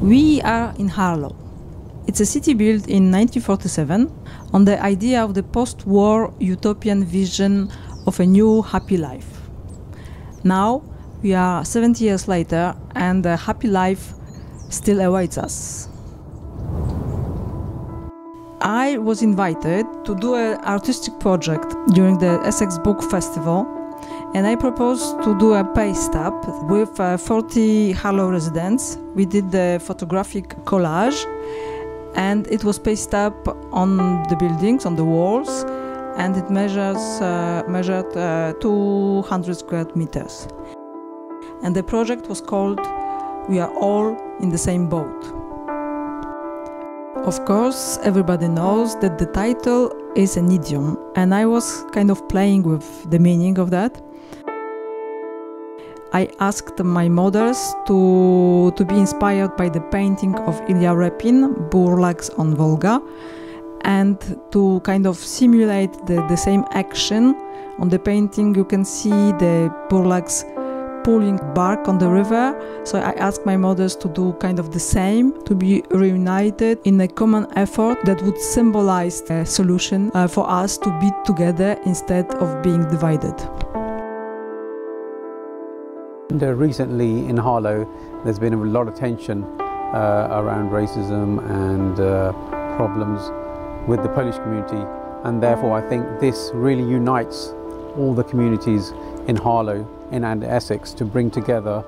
We are in Harlow. It's a city built in 1947 on the idea of the post-war utopian vision of a new happy life. Now we are 70 years later and the happy life still awaits us. I was invited to do an artistic project during the Essex Book Festival, and I proposed to do a paste up with 40 Harlow residents. We did the photographic collage, and it was pasted up on the buildings, on the walls, and it measured 200 square meters. And the project was called "We Are All in the Same Boat." Of course, everybody knows that the title is an idiom, and I was kind of playing with the meaning of that. I asked my models to be inspired by the painting of Ilya Repin, Burlaks on Volga, and to kind of simulate the same action. On the painting you can see the Burlaks pulling bark on the river, so I asked my models to do kind of the same, to be reunited in a common effort that would symbolize a solution for us to be together instead of being divided. Recently in Harlow there's been a lot of tension around racism and problems with the Polish community, and therefore I think this really unites all the communities in Harlow and Essex to bring together.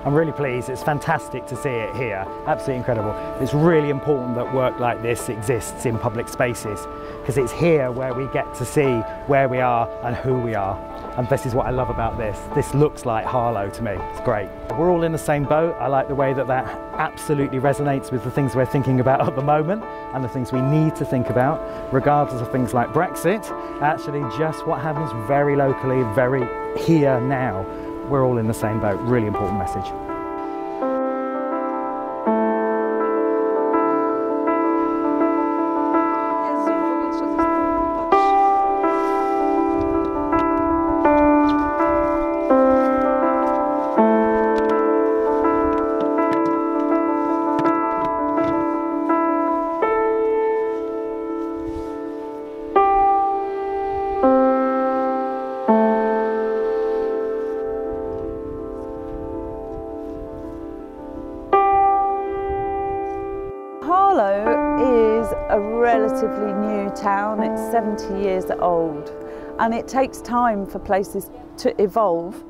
I'm really pleased. It's fantastic to see it here. Absolutely incredible. It's really important that work like this exists in public spaces, because it's here where we get to see where we are and who we are. And this is what I love about this. This looks like Harlow to me. It's great. We're all in the same boat. I like the way that that absolutely resonates with the things we're thinking about at the moment and the things we need to think about, regardless of things like Brexit. Actually, just what happens very locally, very here now. We're all in the same boat. Really important message. A relatively new town. It's 70 years old, and it takes time for places to evolve.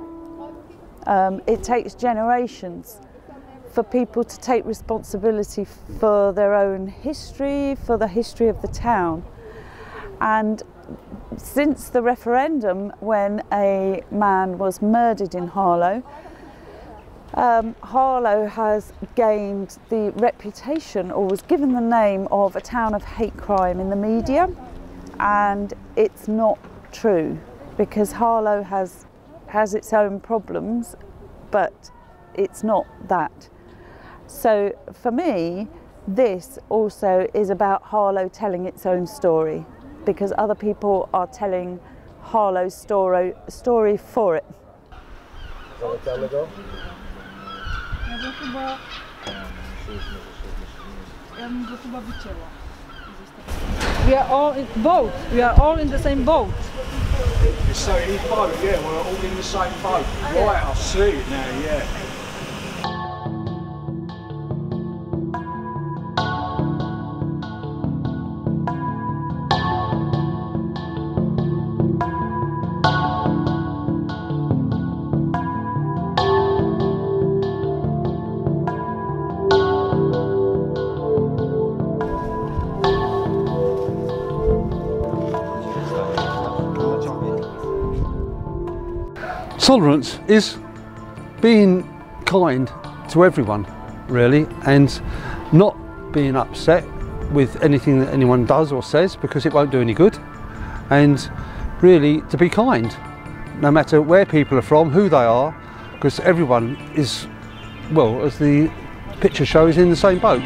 It takes generations for people to take responsibility for their own history, for the history of the town. And since the referendum, when a man was murdered in Harlow, Harlow has gained the reputation, or was given the name, of a town of hate crime in the media, and it's not true, because Harlow has its own problems, but it's not that. So for me, this also is about Harlow telling its own story, because other people are telling Harlow's story for it. We are all in boat. We are all in the same boat. So in boat, yeah, we're all in the same boat. Right, I see it now, yeah. Tolerance is being kind to everyone, really, and not being upset with anything that anyone does or says, because it won't do any good, and really to be kind, no matter where people are from, who they are, because everyone is, well, as the picture shows, in the same boat.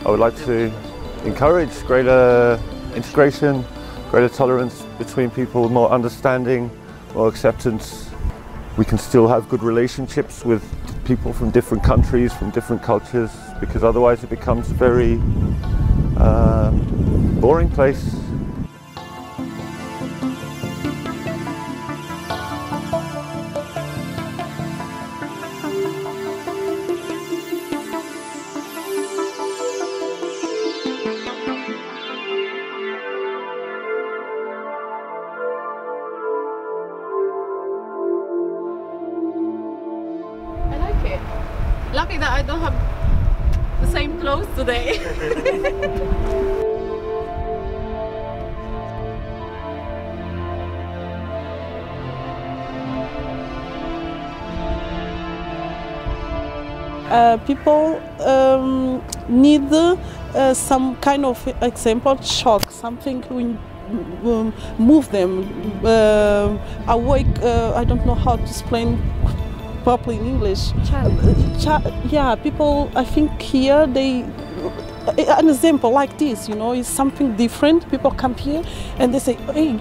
I would like to encourage greater integration, greater tolerance between people, more understanding, more acceptance. We can still have good relationships with people from different countries, from different cultures, because otherwise it becomes a very boring place. Lucky that I don't have the same clothes today. People need some kind of example, shock, something will move them, awake, I don't know how to explain properly in English. Yeah, people, I think here, an example like this, you know, is something different. People come here and they say, hey,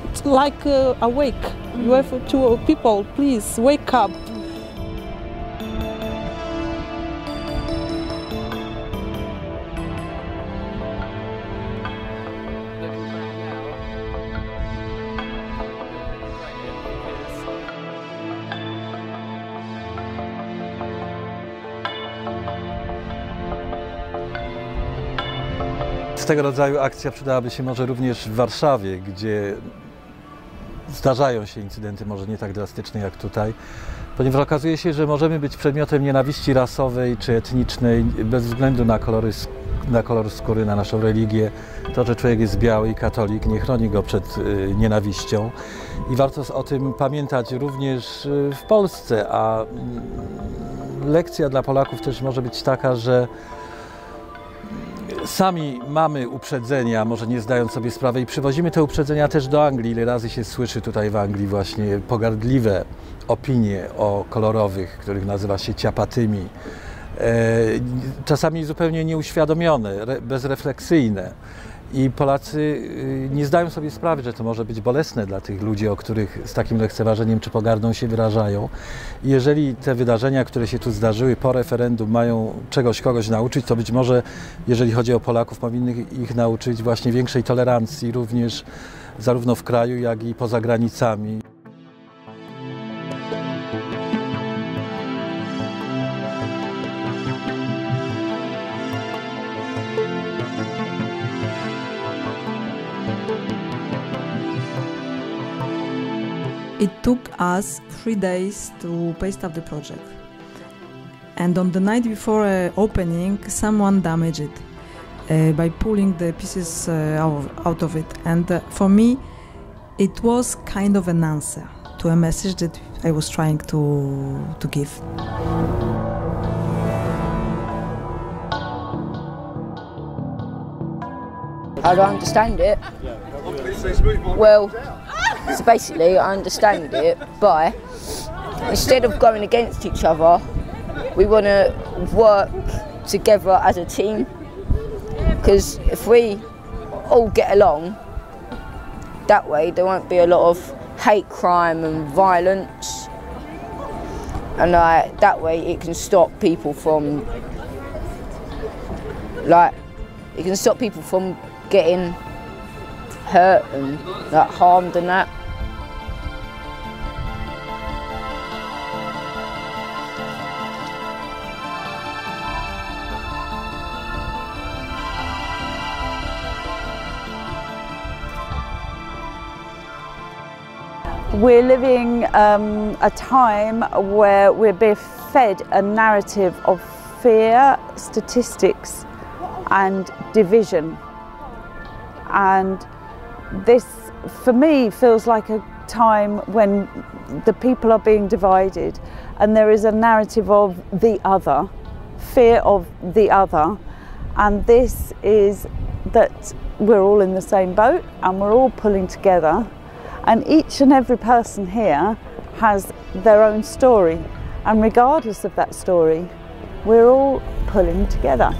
it's like awake. You have to, people, please, wake up. Tego rodzaju akcja przydałaby się może również w Warszawie, gdzie zdarzają się incydenty może nie tak drastyczne jak tutaj, ponieważ okazuje się, że możemy być przedmiotem nienawiści rasowej czy etnicznej bez względu na kolor skóry, na naszą religię. To, że człowiek jest biały i katolik, nie chroni go przed nienawiścią i warto o tym pamiętać również w Polsce, a lekcja dla Polaków też może być taka, że sami mamy uprzedzenia, może nie zdając sobie sprawy, i przywozimy te uprzedzenia też do Anglii. Ile razy się słyszy tutaj w Anglii właśnie pogardliwe opinie o kolorowych, których nazywa się ciapatymi. Czasami zupełnie nieuświadomione, bezrefleksyjne. I Polacy nie zdają sobie sprawy, że to może być bolesne dla tych ludzi, o których z takim lekceważeniem czy pogardą się wyrażają. I jeżeli te wydarzenia, które się tu zdarzyły po referendum, mają kogoś nauczyć, to być może, jeżeli chodzi o Polaków, powinny ich nauczyć właśnie większej tolerancji również zarówno w kraju, jak i poza granicami. It took us 3 days to paste up the project. And on the night before opening, someone damaged it by pulling the pieces out of it. And for me, it was kind of an answer to a message that I was trying to give. How do I understand it? Well, so basically I understand it by, instead of going against each other, we want to work together as a team, because if we all get along, that way there won't be a lot of hate crime and violence, and that way it can stop people from getting hurt and harmed and that. We're living a time where we're being fed a narrative of fear, statistics and division, and this for me feels like a time when the people are being divided and there is a narrative of the other, fear of the other, and this is that we're all in the same boat and we're all pulling together, and each and every person here has their own story, and regardless of that story, we're all pulling together.